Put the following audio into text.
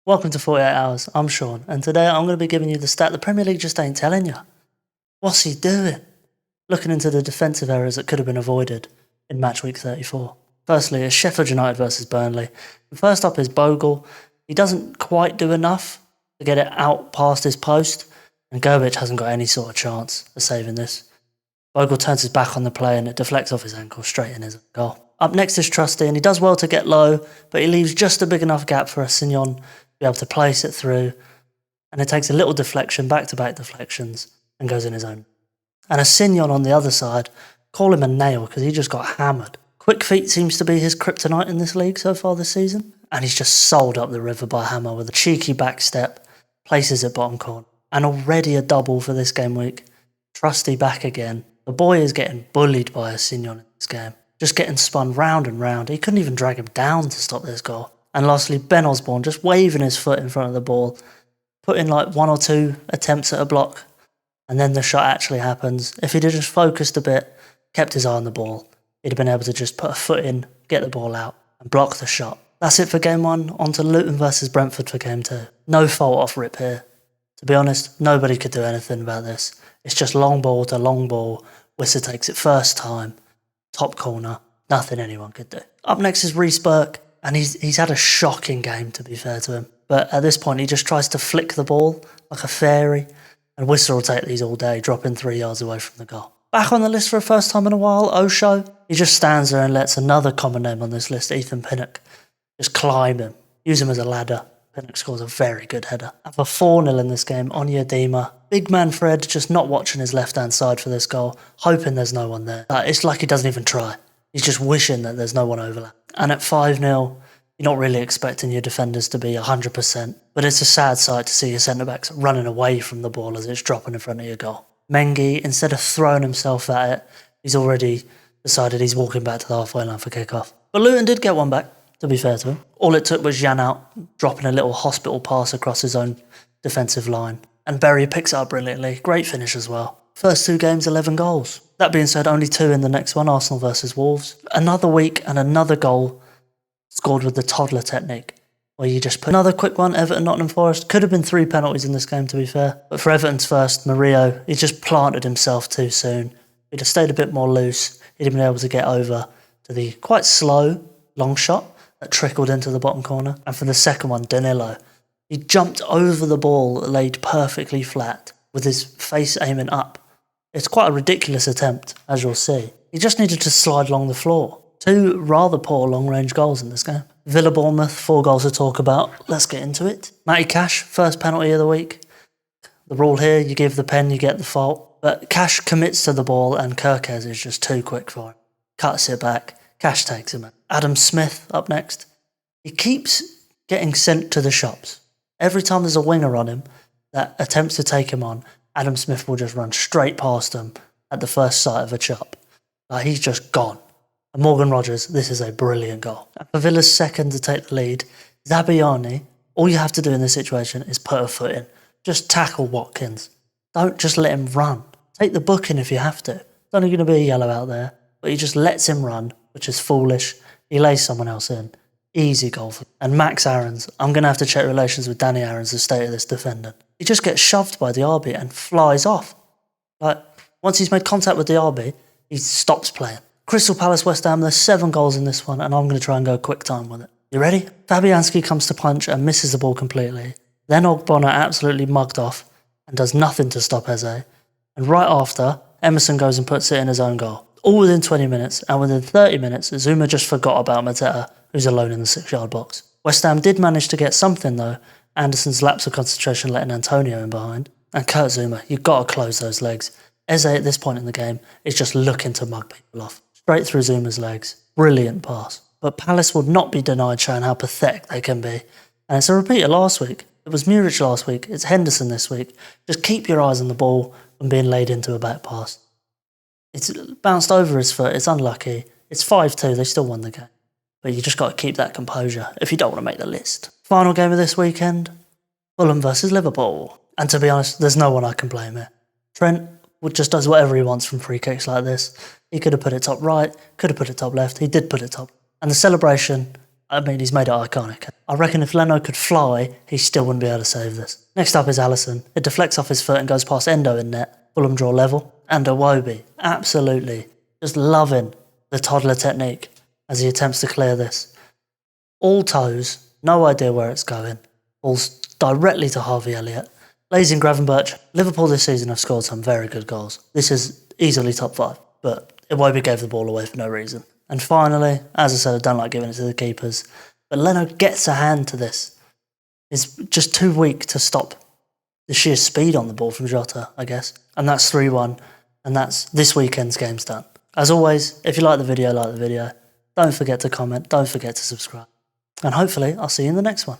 Welcome to 48 Hours, I'm Sean, and today I'm going to be giving you the stat the Premier League just ain't telling you. What's he doing? Looking into the defensive errors that could have been avoided in Matchweek 34. Firstly, it's Sheffield United versus Burnley. First up is Bogle. He doesn't quite do enough to get it out past his post, and Gerbic hasn't got any sort of chance of saving this. Bogle turns his back on the play and it deflects off his ankle straight in his goal. Up next is Trusty, and he does well to get low, but he leaves just a big enough gap for Aston to be able to place it through, and it takes a little deflection, back-to-back deflections, and goes in his own. And Aston on the other side, call him a nail because he just got hammered. Quick feet seems to be his kryptonite in this league so far this season, and he's just sold up the river by Hammer with a cheeky back step, places it bottom corner. And already a double for this game week. Trusty back again. The boy is getting bullied by Aston in this game. Just getting spun round and round. He couldn't even drag him down to stop this goal. And lastly, Ben Osborne just waving his foot in front of the ball, putting like one or two attempts at a block, and then the shot actually happens. If he'd have just focused a bit, kept his eye on the ball, he'd have been able to just put a foot in, get the ball out, and block the shot. That's it for game one. On to Luton versus Brentford for game two. No fault off rip here. To be honest, nobody could do anything about this. It's just long ball to long ball. Whisper takes it first time. Top corner. Nothing anyone could do. Up next is Reece Burke, and he's had a shocking game, to be fair to him. But at this point, he just tries to flick the ball like a fairy, and Whisper will take these all day, dropping 3 yards away from the goal. Back on the list for the first time in a while, Osho. He just stands there and lets another common name on this list, Ethan Pinnock, just climb him. Use him as a ladder. Pinnock scores a very good header. And for 4-0 in this game, Onyedema. Big man Fred just not watching his left-hand side for this goal, hoping there's no one there. It's like he doesn't even try. He's just wishing that there's no one overlap. And at 5-0, you're not really expecting your defenders to be 100%, but it's a sad sight to see your centre-backs running away from the ball as it's dropping in front of your goal. Mengi, instead of throwing himself at it, he's already decided he's walking back to the halfway line for kick-off. But Luton did get one back, to be fair to him. All it took was Jan out, dropping a little hospital pass across his own defensive line. And Berry picks it up brilliantly. Great finish as well. First 2 games, 11 goals. That being said, only 2 in the next one, Arsenal versus Wolves. Another week and another goal scored with the toddler technique, where you just put another quick one, Everton, Nottingham Forest. Could have been 3 penalties in this game, to be fair. But for Everton's first, Murillo, he just planted himself too soon. If he'd have stayed a bit more loose, he'd have been able to get over to the quite slow, long shot that trickled into the bottom corner. And for the second one, Danilo, he jumped over the ball, laid perfectly flat, with his face aiming up. It's quite a ridiculous attempt, as you'll see. He just needed to slide along the floor. 2 rather poor long-range goals in this game. Villa Bournemouth, 4 goals to talk about. Let's get into it. Matty Cash, first penalty of the week. The rule here, you give the pen, you get the fault. But Cash commits to the ball and Kirkes is just too quick for him. Cuts it back. Cash takes him. Adam Smith up next. He keeps getting sent to the shops. Every time there's a winger on him that attempts to take him on, Adam Smith will just run straight past him at the first sight of a chop. He's just gone. And Morgan Rogers, this is a brilliant goal. And for Villa's second to take the lead, Zabiani, all you have to do in this situation is put a foot in. Just tackle Watkins. Don't just let him run. Take the booking if you have to. There's only going to be a yellow out there, but he just lets him run, which is foolish. He lays someone else in. Easy goal. And Max Aarons, I'm going to have to check relations with Danny Aarons, the state of this defendant. He just gets shoved by the RB and flies off. Once he's made contact with the RB, he stops playing. Crystal Palace West Ham, there's 7 goals in this one, and I'm going to try and go quick time with it. You ready? Fabianski comes to punch and misses the ball completely. Then Ogbonna absolutely mugged off and does nothing to stop Eze. And right after, Emerson goes and puts it in his own goal. All within 20 minutes, and within 30 minutes, Zuma just forgot about Mateta, who's alone in the 6-yard box. West Ham did manage to get something though. Anderson's lapse of concentration letting Antonio in behind. And Kurt Zuma, you've got to close those legs. Eze at this point in the game is just looking to mug people off. Straight through Zuma's legs. Brilliant pass. But Palace will not be denied showing how pathetic they can be. And it's a repeat of last week. It was Muric last week. It's Henderson this week. Just keep your eyes on the ball when being laid into a back pass. It's bounced over his foot. It's unlucky. It's 5-2. They still won the game. But you just got to keep that composure if you don't want to make the list. Final game of this weekend, Fulham versus Liverpool. And to be honest, there's no one I can blame here. Trent just does whatever he wants from free kicks like this. He could have put it top right, could have put it top left. He did put it top. And the celebration, I mean, he's made it iconic. I reckon if Leno could fly, he still wouldn't be able to save this. Next up is Alisson. It deflects off his foot and goes past Endo in net. Fulham draw level. And Iwobi, absolutely, just loving the toddler technique as he attempts to clear this. All toes, no idea where it's going. Balls directly to Harvey Elliott. Lazy and Gravenberch. Liverpool this season have scored some very good goals. This is easily top 5, but Iwobi gave the ball away for no reason. And finally, as I said, I don't like giving it to the keepers, but Leno gets a hand to this. It's just too weak to stop the sheer speed on the ball from Jota, I guess. And that's 3-1, and that's this weekend's game's done. As always, if you like the video, like the video. Don't forget to comment, don't forget to subscribe. And hopefully, I'll see you in the next one.